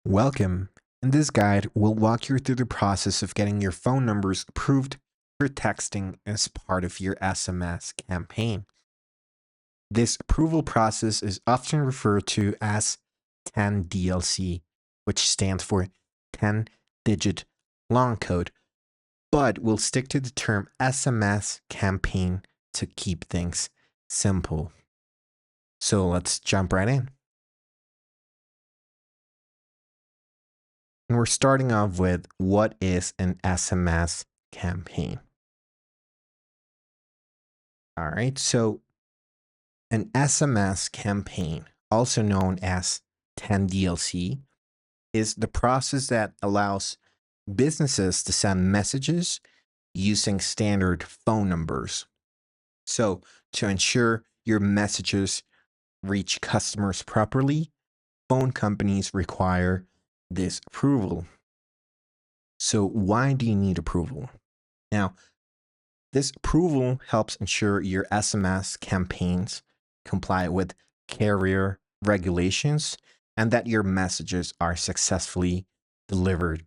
Welcome. In this guide, we'll walk you through the process of getting your phone numbers approved for texting as part of your SMS campaign. This approval process is often referred to as 10DLC, which stands for 10-digit long code, but we'll stick to the term SMS campaign to keep things simple. So let's jump right in. And we're starting off with what is an SMS campaign. All right, so an SMS campaign, also known as 10DLC, is the process that allows businesses to send messages using standard phone numbers. So, to ensure your messages reach customers properly, phone companies require this approval. So, why do you need approval? Now, this approval helps ensure your SMS campaigns comply with carrier regulations and that your messages are successfully delivered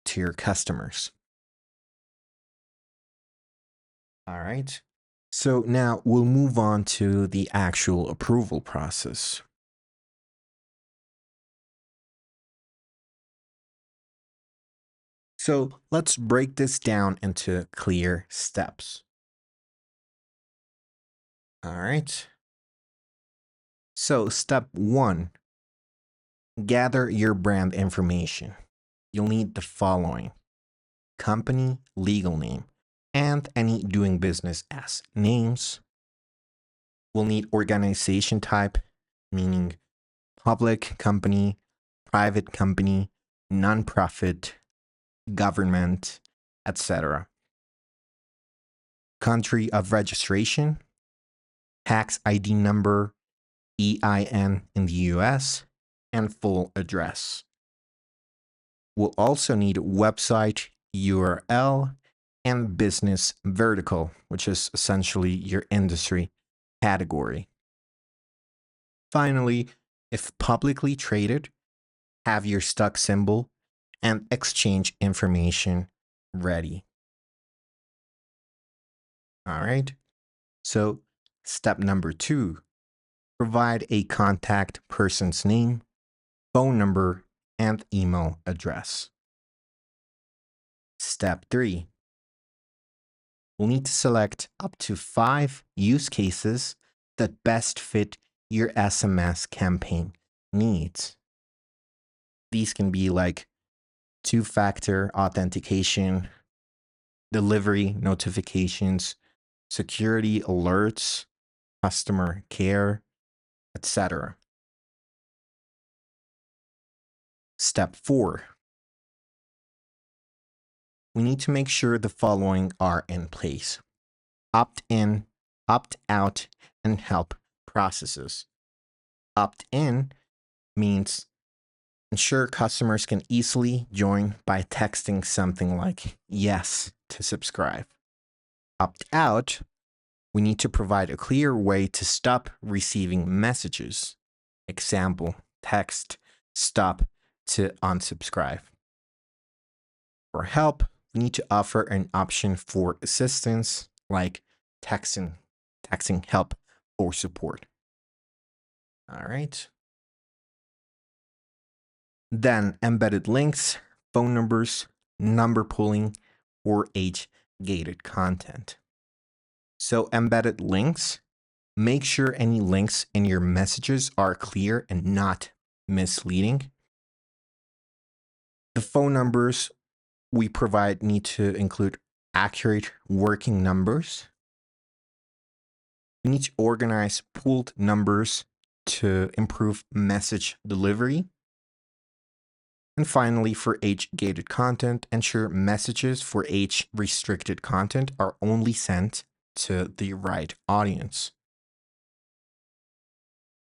to your customers. All right. So now we'll move on to the actual approval process. So let's break this down into clear steps. All right. So step one, gather your brand information. You'll need the following: company, legal name, and any doing business as names. We'll need organization type, meaning public company, private company, nonprofit, government, etc. Country of registration, tax ID number, EIN in the US, and full address. We'll also need website URL and business vertical, which is essentially your industry category. Finally, if publicly traded, have your stock symbol and exchange information ready. All right. So, step number 2, provide a contact person's name, phone number, and email address. Step 3, we'll need to select up to 5 use cases that best fit your SMS campaign needs. These can be like two-factor authentication, delivery notifications, security alerts, customer care, etc. Step 4, we need to make sure the following are in place: opt-in, opt-out, and help processes. Opt-in means ensure customers can easily join by texting something like yes to subscribe. Opt-out, we need to provide a clear way to stop receiving messages. Example, text stop to unsubscribe. For help, we need to offer an option for assistance like texting help or support. All right. Then embedded links, phone numbers, number pooling, or age-gated content. So embedded links, make sure any links in your messages are clear and not misleading. The phone numbers we provide need to include accurate working numbers. We need to organize pooled numbers to improve message delivery. And finally, for age-gated content, ensure messages for age-restricted content are only sent to the right audience.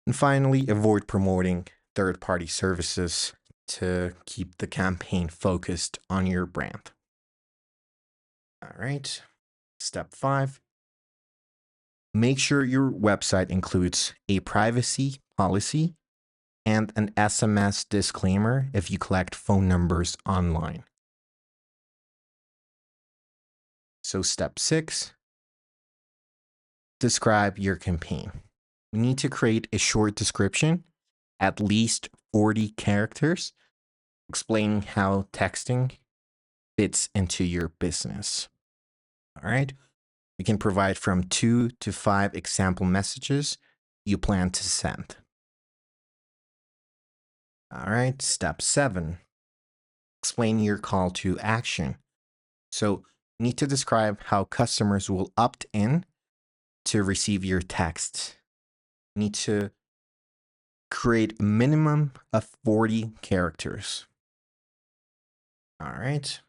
And finally, avoid promoting third-party services to keep the campaign focused on your brand. All right, step 5. Make sure your website includes a privacy policy and an SMS disclaimer if you collect phone numbers online. So step 6, describe your campaign. You need to create a short description, at least 40 characters, explaining how texting fits into your business. All right. You can provide from 2 to 5 example messages you plan to send. All right. Step 7, explain your call to action. So you need to describe how customers will opt in to receive your text. You need to create a minimum of 40 characters. All right.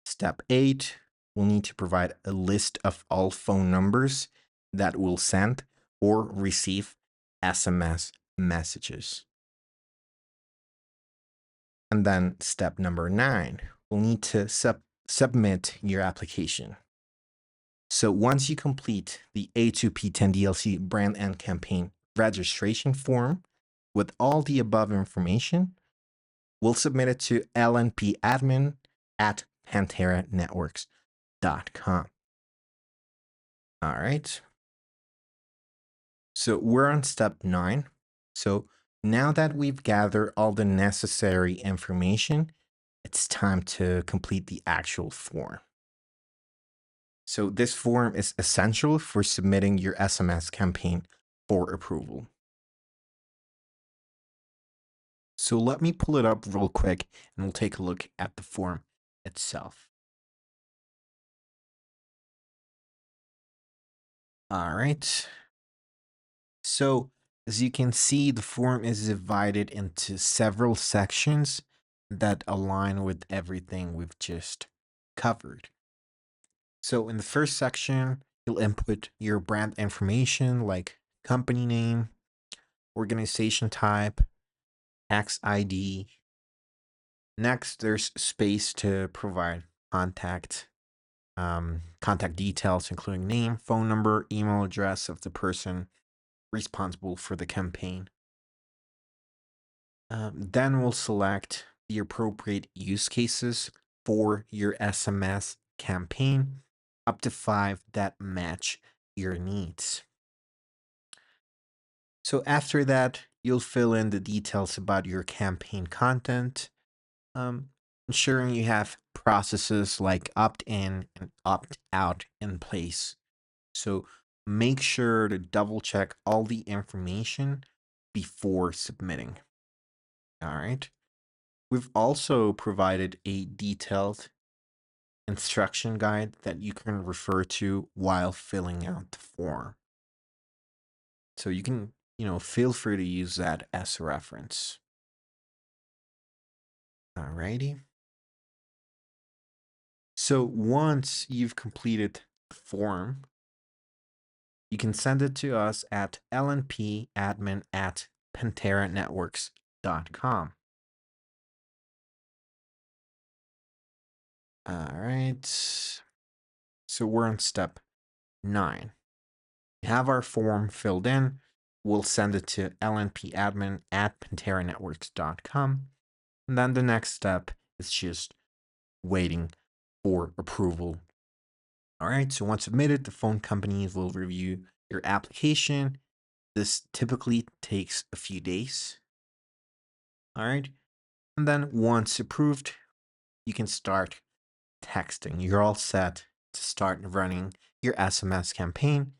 Step 8, we'll need to provide a list of all phone numbers that will send or receive SMS messages. And then step number 9, we'll need to submit your application. So once you complete the A2P10DLC brand and campaign registration form with all the above information, we'll submit it to lnpadmin@PanTerraNetworks.com. All right. So we're on step 9. So now that we've gathered all the necessary information, it's time to complete the actual form. So this form is essential for submitting your SMS campaign for approval. So let me pull it up real quick and we'll take a look at the form itself. All right. So as you can see, the form is divided into several sections that align with everything we've just covered. So in the first section, you'll input your brand information like company name, organization type, tax ID. Next, there's space to provide contact details, including name, phone number, email address of the person responsible for the campaign. Then we'll select the appropriate use cases for your SMS campaign, up to 5 that match your needs. So after that, you'll fill in the details about your campaign content, ensuring you have processes like opt-in and opt-out in place. So make sure to double check all the information before submitting. All right. We've also provided a detailed instruction guide that you can refer to while filling out the form. So you can, feel free to use that as a reference. Alrighty. So once you've completed the form, you can send it to us at lnpadmin@PanTerraNetworks.com. All right. So we're on step 9. We have our form filled in. We'll send it to lnpadmin@PanTerraNetworks.com. And then the next step is just waiting for approval. All right. So once submitted, the phone companies will review your application. This typically takes a few days. All right. And then once approved, you can start texting. You're all set to start running your SMS campaign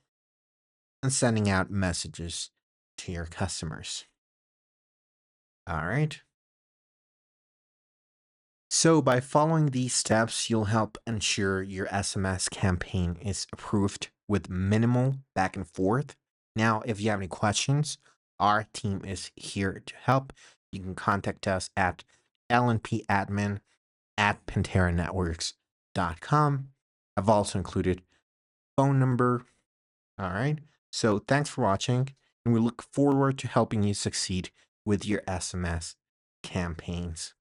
and sending out messages to your customers. All right. So by following these steps, you'll help ensure your SMS campaign is approved with minimal back and forth. Now, if you have any questions, our team is here to help. You can contact us at lnpadmin@PanTerraNetworks.com. I've also included phone number. All right. So thanks for watching, and we look forward to helping you succeed with your SMS campaigns.